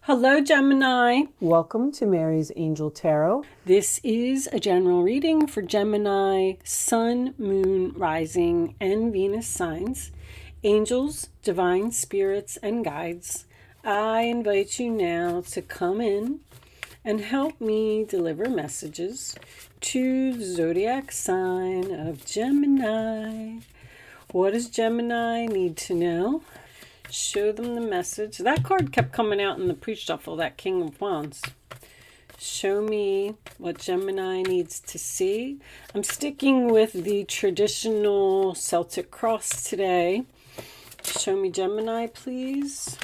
Hello, Gemini. Welcome to Mary's Angel Tarot. This is a general reading for Gemini, Sun, Moon, Rising, and Venus signs, angels, divine spirits, and guides. I invite you now to come in and help me deliver messages to the zodiac sign of Gemini. What does Gemini need to know? Show them the message. That card kept coming out in the pre-shuffle, that King of Wands. Show me what Gemini needs to see. I'm sticking with the traditional Celtic cross today. Show me Gemini, please.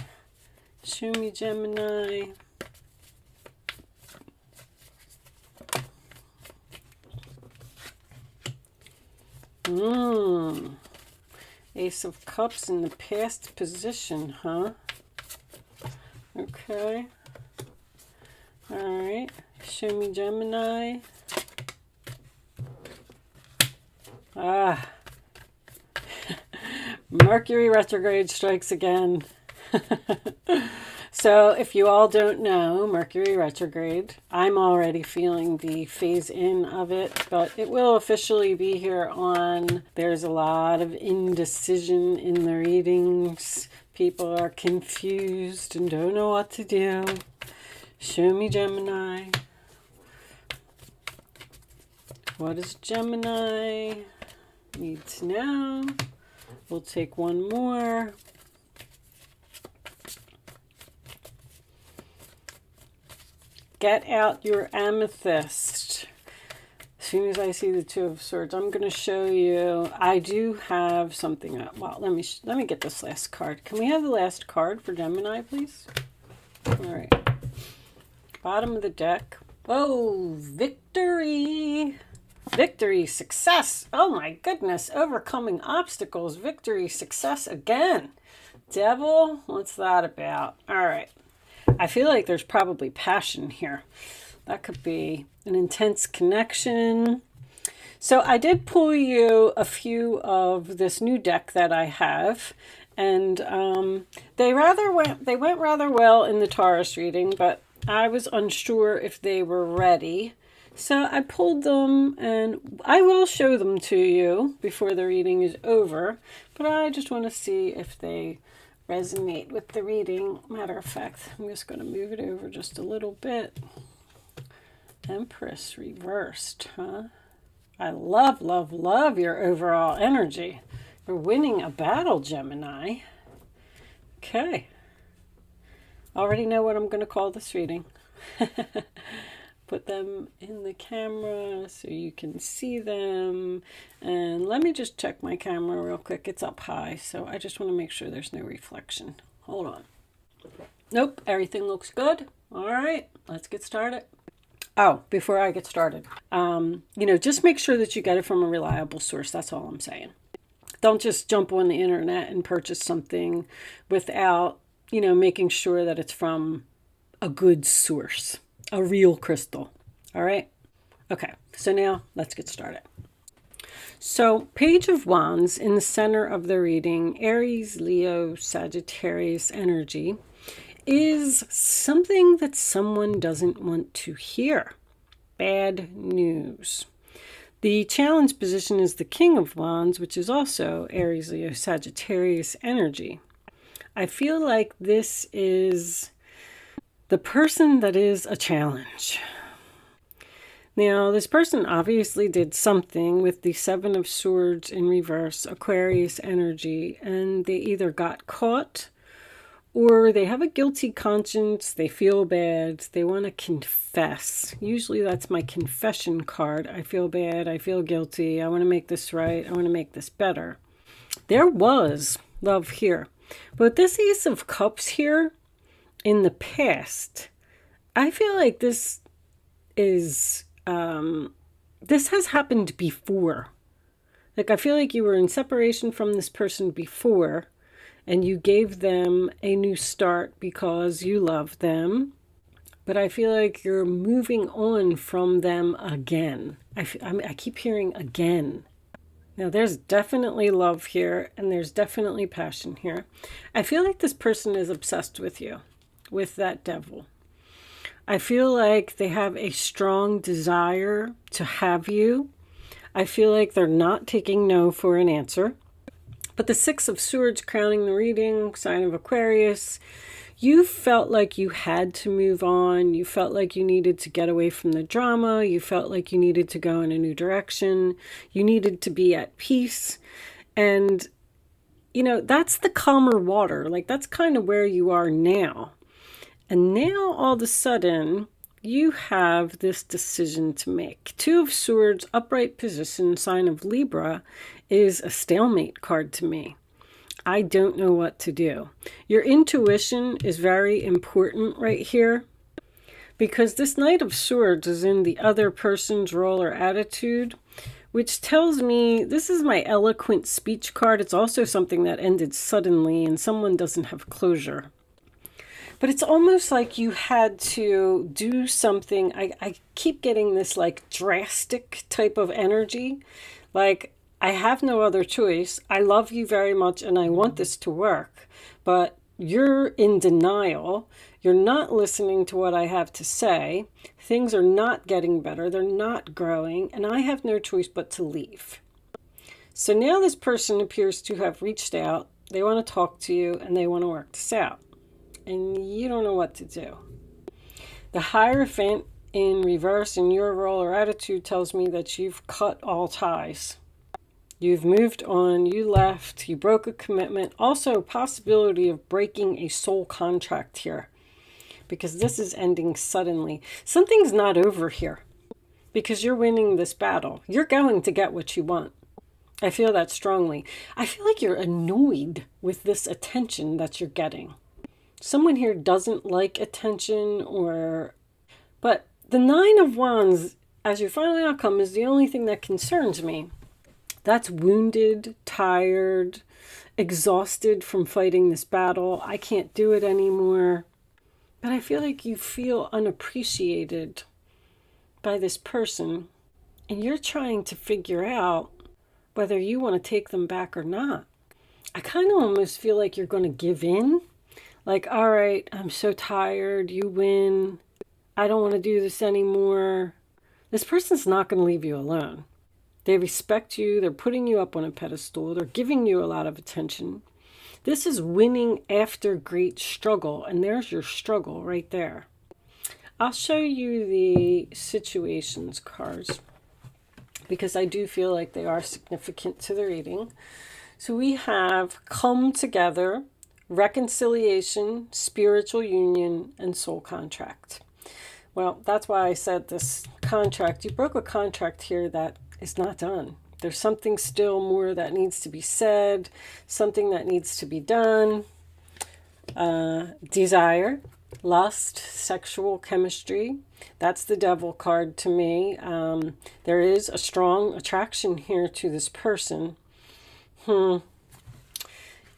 Show me Gemini. Ace of Cups in the past position, huh? Okay. All right. Show me Gemini. Mercury retrograde strikes again. So if you all don't know, Mercury retrograde, I'm already feeling the phase in of it, but it will officially be here on. There's a lot of indecision in the readings. People are confused and don't know what to do. Show me Gemini. What does Gemini need to know? We'll take one more. Get out your amethyst. As soon as I see the Two of Swords, I'm going to show you. I do have something. Well, let me get this last card. Can we have the last card for Gemini, please? All right. Bottom of the deck. Oh, victory. Victory, success. Oh my goodness. Overcoming obstacles. Victory, success again. Devil, what's that about? All right. I feel like there's probably passion here. That could be an intense connection. So I did pull you a few of this new deck that I have, and they went rather well in the Taurus reading, but I was unsure if they were ready. So I pulled them, and I will show them to you before the reading is over, but I just want to see if they resonate with the reading. Matter of fact, I'm just going to move it over just a little bit. Empress reversed, huh? I love, love, love your overall energy. You're winning a battle, Gemini. Okay. Already know what I'm going to call this reading. Put them in the camera so you can see them. And let me just check my camera real quick. It's up high, so I just want to make sure there's no reflection. Hold on. Nope, everything looks good. All right, let's get started. Oh, before I get started, just make sure that you get it from a reliable source. That's all I'm saying. Don't just jump on the internet and purchase something without, making sure that it's from a good source. A real crystal. All right. Okay. So now let's get started. So Page of Wands in the center of the reading, Aries, Leo, Sagittarius energy is something that someone doesn't want to hear. Bad news. The challenge position is the King of Wands, which is also Aries, Leo, Sagittarius energy. I feel like this is the person that is a challenge. Now, this person obviously did something with the Seven of Swords in reverse, Aquarius energy, and they either got caught or they have a guilty conscience, they feel bad, they want to confess. Usually that's my confession card. I feel bad, I feel guilty, I want to make this right, I want to make this better. There was love here. But this Ace of Cups here, in the past, I feel like this is, this has happened before. Like, I feel like you were in separation from this person before, and you gave them a new start because you love them. But I feel like you're moving on from them again. I keep hearing again. Now, there's definitely love here, and there's definitely passion here. I feel like this person is obsessed with you. with that devil. I feel like they have a strong desire to have you. I feel like they're not taking no for an answer. But the Six of Swords crowning the reading, sign of Aquarius, you felt like you had to move on. You felt like you needed to get away from the drama. You felt like you needed to go in a new direction. You needed to be at peace. And, you know, that's the calmer water. Like, that's kind of where you are now. And now, all of a sudden, you have this decision to make. Two of Swords, upright position, sign of Libra, is a stalemate card to me. I don't know what to do. Your intuition is very important right here, because this Knight of Swords is in the other person's role or attitude, which tells me this is my eloquent speech card. It's also something that ended suddenly and someone doesn't have closure. But it's almost like you had to do something. I keep getting this like drastic type of energy. Like, I have no other choice. I love you very much and I want this to work. But you're in denial. You're not listening to what I have to say. Things are not getting better. They're not growing. And I have no choice but to leave. So now this person appears to have reached out. They want to talk to you and they want to work this out. And you don't know what to do. The Hierophant in reverse in your role or attitude tells me that you've cut all ties. You've moved on, you left, you broke a commitment. Also, possibility of breaking a soul contract here, because this is ending suddenly. Something's not over here, because you're winning this battle. You're going to get what you want. I feel that strongly. I feel like you're annoyed with this attention that you're getting. Someone here doesn't like attention, but the Nine of Wands as your final outcome is the only thing that concerns me. That's wounded, tired, exhausted from fighting this battle. I can't do it anymore. But I feel like you feel unappreciated by this person. And you're trying to figure out whether you want to take them back or not. I kind of almost feel like you're going to give in. Like, all right, I'm so tired. You win. I don't want to do this anymore. This person's not going to leave you alone. They respect you. They're putting you up on a pedestal. They're giving you a lot of attention. This is winning after great struggle. And there's your struggle right there. I'll show you the situations cards, because I do feel like they are significant to the reading. So we have come together, reconciliation, spiritual union, and soul contract. Well, that's why I said this contract. You broke a contract here that is not done. There's something still more that needs to be said, something that needs to be done. Desire, lust, sexual chemistry. That's the devil card to me. There is a strong attraction here to this person.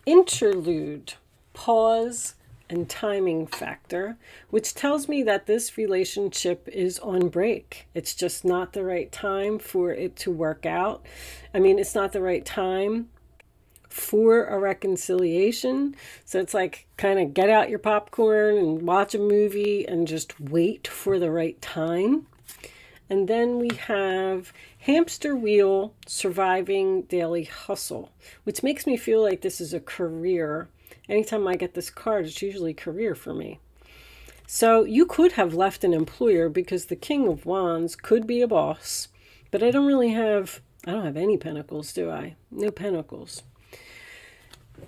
Interlude, pause, and timing factor, which tells me that this relationship is on break. It's just not the right time for it to work out. I mean, it's not the right time for a reconciliation. So it's like kind of get out your popcorn and watch a movie and just wait for the right time. And then we have hamster wheel, surviving daily hustle, which makes me feel like this is a career. Anytime I get this card, it's usually career for me. So you could have left an employer, because the King of Wands could be a boss, but I don't have any pentacles, do I? No pentacles.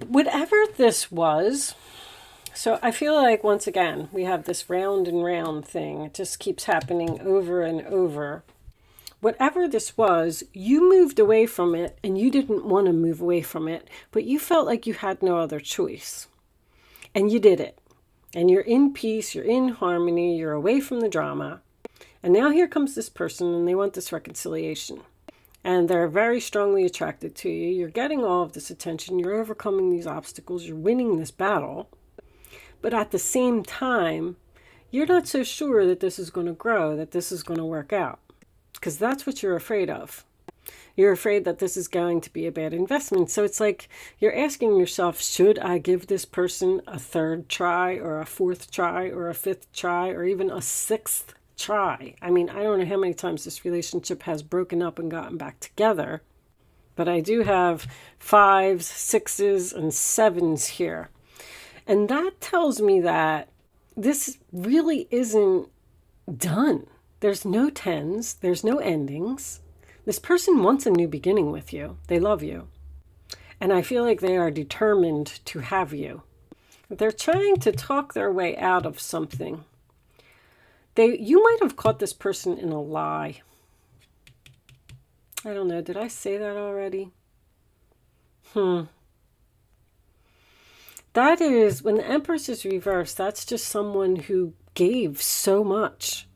Whatever this was, so I feel like once again, we have this round and round thing. It just keeps happening over and over. Whatever this was, you moved away from it, and you didn't want to move away from it, but you felt like you had no other choice. And you did it. And you're in peace, you're in harmony, you're away from the drama. And now here comes this person, and they want this reconciliation. And they're very strongly attracted to you. You're getting all of this attention. You're overcoming these obstacles. You're winning this battle. But at the same time, you're not so sure that this is going to grow, that this is going to work out. Because that's what you're afraid of. You're afraid that this is going to be a bad investment. So it's like you're asking yourself, should I give this person a third try or a fourth try or a fifth try or even a sixth try? I mean, I don't know how many times this relationship has broken up and gotten back together, but I do have 5s, 6s, and 7s here. And that tells me that this really isn't done. There's no 10s, there's no endings. This person wants a new beginning with you. They love you. And I feel like they are determined to have you. They're trying to talk their way out of something. You might have caught this person in a lie. I don't know. Did I say that already? That is, when the Empress is reversed, that's just someone who gave so much.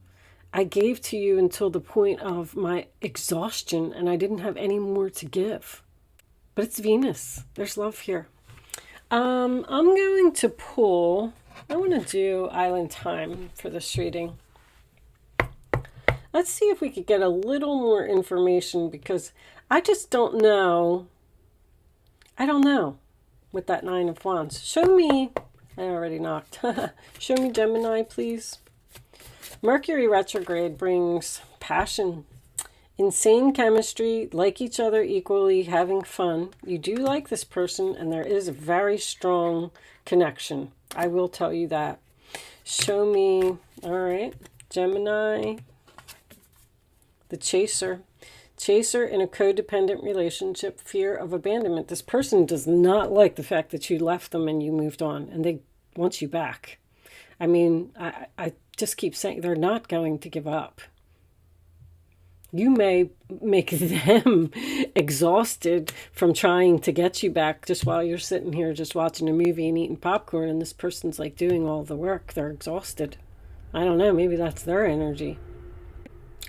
I gave to you until the point of my exhaustion, and I didn't have any more to give. But it's Venus. There's love here. I'm going to pull, I want to do Island Time for this reading. Let's see if we could get a little more information, because I just don't know. I don't know with that 9 of Wands. Show me, I already knocked. Show me Gemini, please. Mercury retrograde brings passion, insane chemistry, like each other equally, having fun. You do like this person, and there is a very strong connection. I will tell you that. Show me, all right, Gemini, the chaser. Chaser in a codependent relationship, fear of abandonment. This person does not like the fact that you left them and you moved on, and they want you back. I mean, I just keep saying they're not going to give up. You may make them exhausted from trying to get you back just while you're sitting here just watching a movie and eating popcorn, and this person's like doing all the work. They're exhausted. I don't know. Maybe that's their energy.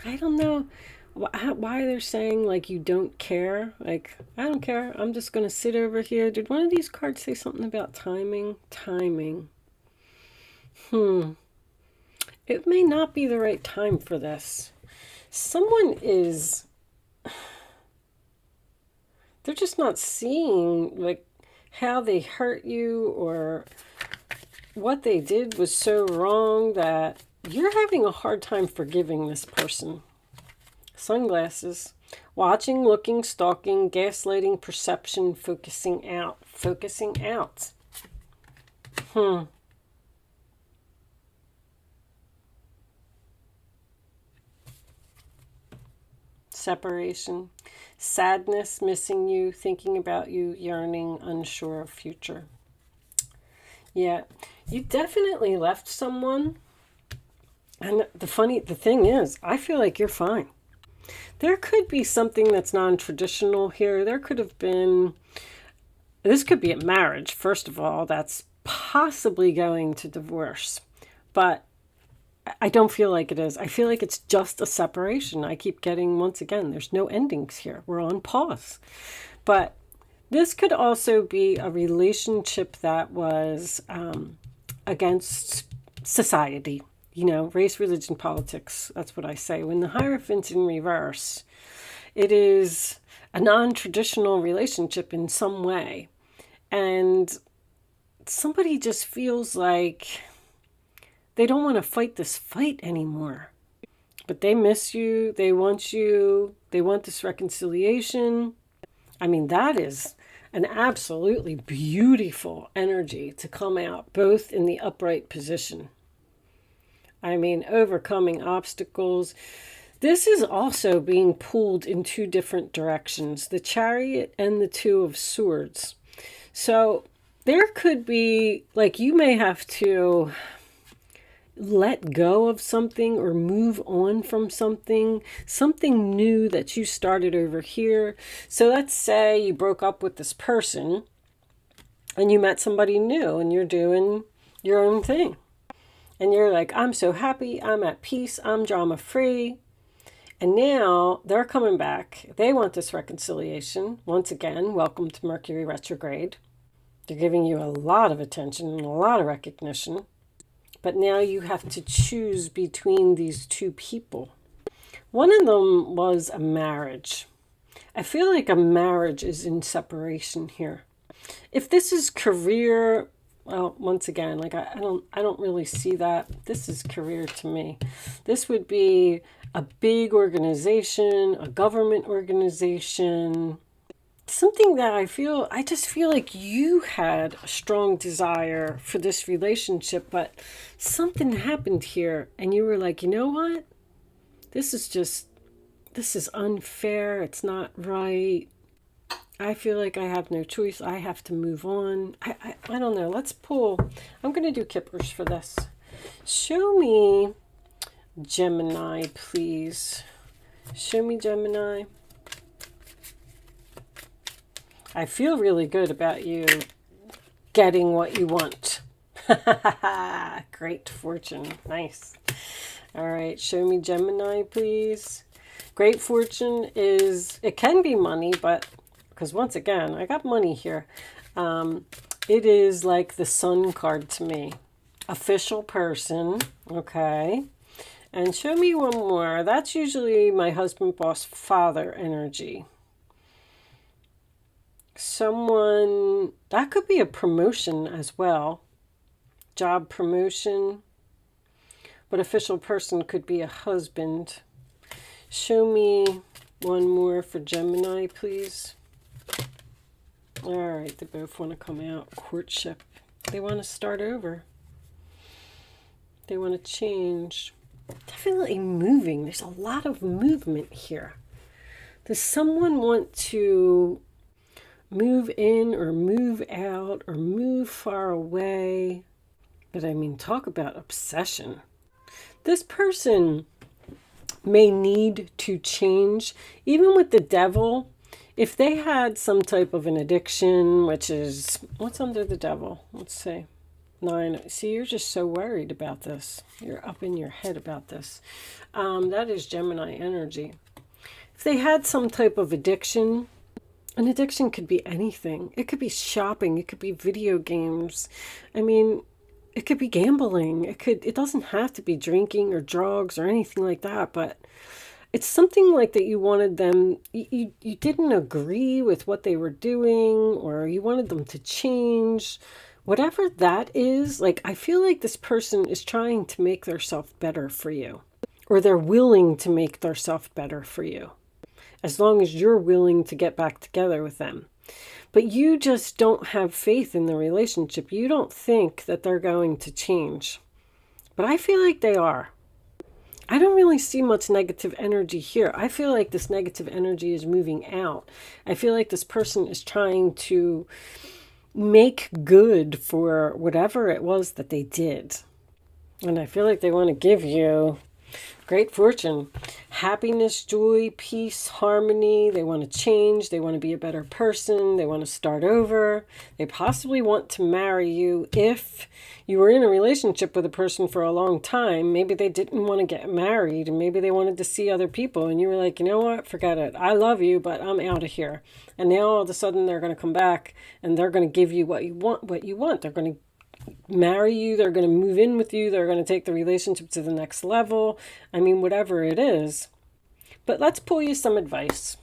I don't know why they're saying like you don't care. Like, I don't care. I'm just going to sit over here. Did one of these cards say something about timing? Timing. It may not be the right time for this. Someone is, they're just not seeing like how they hurt you or what they did was so wrong that you're having a hard time forgiving this person. Sunglasses. Watching, looking, stalking, gaslighting, perception, focusing out. Focusing out. Separation, sadness, missing you, thinking about you, yearning, unsure of future. Yeah, you definitely left someone. And the thing is, I feel like you're fine. There could be something that's non-traditional here. There could have been, this could be a marriage, first of all, that's possibly going to divorce. But I don't feel like it is. I feel like it's just a separation. I keep getting, once again, there's no endings here. We're on pause. But this could also be a relationship that was against society. You know, race, religion, politics. That's what I say. When the Hierophant's in reverse, it is a non-traditional relationship in some way. And somebody just feels like they don't want to fight this fight anymore. But they miss you. They want you. They want this reconciliation. I mean, that is an absolutely beautiful energy to come out, both in the upright position. I mean, overcoming obstacles. This is also being pulled in two different directions, the Chariot and the Two of Swords. So there could be, like, you may have to let go of something or move on from something new that you started over here. So let's say you broke up with this person and you met somebody new and you're doing your own thing. And you're like, I'm so happy, I'm at peace, I'm drama free. And now they're coming back. They want this reconciliation. Once again, welcome to Mercury retrograde. They're giving you a lot of attention and a lot of recognition. But now you have to choose between these two people. One of them was a marriage. I feel like a marriage is in separation here. If this is career, well, once again, like I don't really see that. This is career to me. This would be a big organization, a government organization, something that I just feel like you had a strong desire for this relationship, but something happened here and you were like, you know what? This is unfair. It's not right. I feel like I have no choice. I have to move on. I don't know. Let's pull. I'm going to do kippers for this. Show me Gemini, please. Show me Gemini. I feel really good about you getting what you want. Great fortune. Nice. All right. Show me Gemini, please. Great fortune is, it can be money, but because once again, I got money here. It is like the Sun card to me. Official person. Okay. And show me one more. That's usually my husband, boss, father energy. Someone, that could be a promotion as well. Job promotion. But official person could be a husband. Show me one more for Gemini, please. All right, they both want to come out. Courtship. They want to start over. They want to change. Definitely moving. There's a lot of movement here. Does someone want to move in or move out or move far away? But I mean, talk about obsession. This person may need to change. Even with the devil, if they had some type of an addiction, which is, what's under the devil? Let's see. 9. See, you're just so worried about this. You're up in your head about this. That is Gemini energy. If they had some type of addiction, an addiction could be anything. It could be shopping. It could be video games. I mean, it could be gambling. It doesn't have to be drinking or drugs or anything like that, but it's something like that you wanted them, you didn't agree with what they were doing, or you wanted them to change. Whatever that is, like, I feel like this person is trying to make themselves better for you, or they're willing to make themselves better for you, as long as you're willing to get back together with them. But you just don't have faith in the relationship. You don't think that they're going to change. But I feel like they are. I don't really see much negative energy here. I feel like this negative energy is moving out. I feel like this person is trying to make good for whatever it was that they did. And I feel like they want to give you great fortune, happiness, joy, peace, harmony. They want to change. They want to be a better person. They want to start over. They possibly want to marry you. If you were in a relationship with a person for a long time, maybe they didn't want to get married, and maybe they wanted to see other people, and you were like, you know what, forget it. I love you, but I'm out of here. And now all of a sudden they're going to come back and they're going to give you what you want. They're going to marry you, they're going to move in with you, they're going to take the relationship to the next level. I mean, whatever it is. But let's pull you some advice.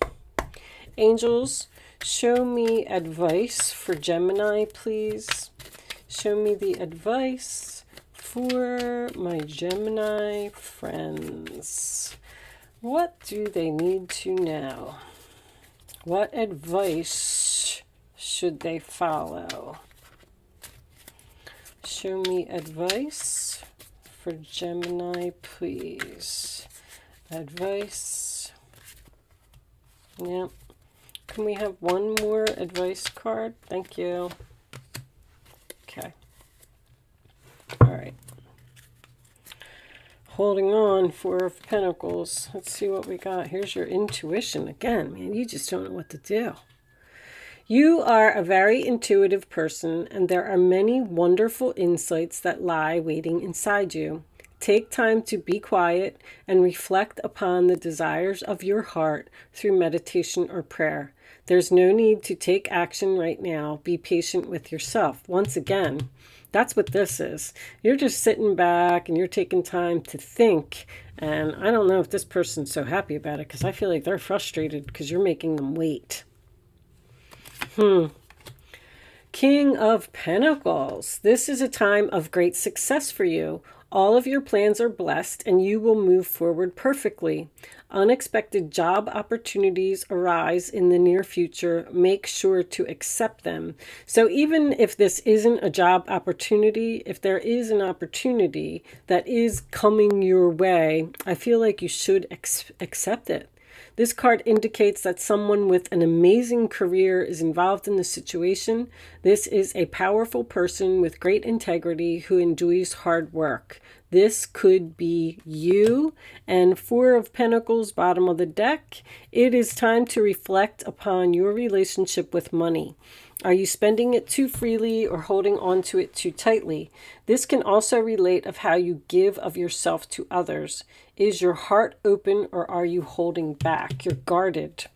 Angels, show me advice for Gemini, please. Show me the advice for my Gemini friends. What do they need to know? What advice should they follow? Show me advice for Gemini, please. Advice. Yep. Can we have one more advice card? Thank you. Okay. All right. Holding on, 4 of Pentacles. Let's see what we got. Here's your intuition. Again, man, you just don't know what to do. You are a very intuitive person, and there are many wonderful insights that lie waiting inside you. Take time to be quiet and reflect upon the desires of your heart through meditation or prayer. There's no need to take action right now. Be patient with yourself. Once again, That's what this is. You're just sitting back and you're taking time to think. And I don't know if this person's so happy about it because I feel like they're frustrated because you're making them wait. King of Pentacles. This is a time of great success for you. All of your plans are blessed and you will move forward perfectly. Unexpected job opportunities arise in the near future. Make sure to accept them. So even if this isn't a job opportunity, if there is an opportunity that is coming your way, I feel like you should accept it. This card indicates that someone with an amazing career is involved in the situation. This is a powerful person with great integrity who enjoys hard work. This could be you. And Four of Pentacles, bottom of the deck. It is time to reflect upon your relationship with money. Are you spending it too freely or holding on to it too tightly? This can also relate of how you give of yourself to others. Is your heart open or are you holding back? You're guarded.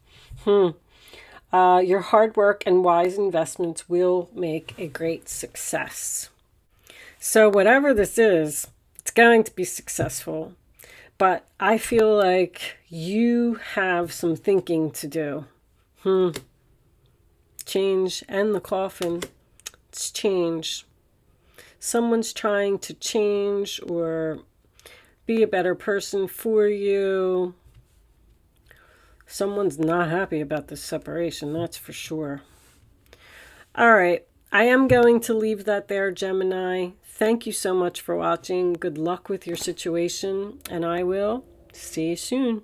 Your hard work and wise investments will make a great success. So whatever this is, it's going to be successful. But I feel like you have some thinking to do. Change and the coffin. It's change. Someone's trying to change or be a better person for you. Someone's not happy about this separation, that's for sure. All right, I am going to leave that there, Gemini. Thank you so much for watching. Good luck with your situation, and I will see you soon.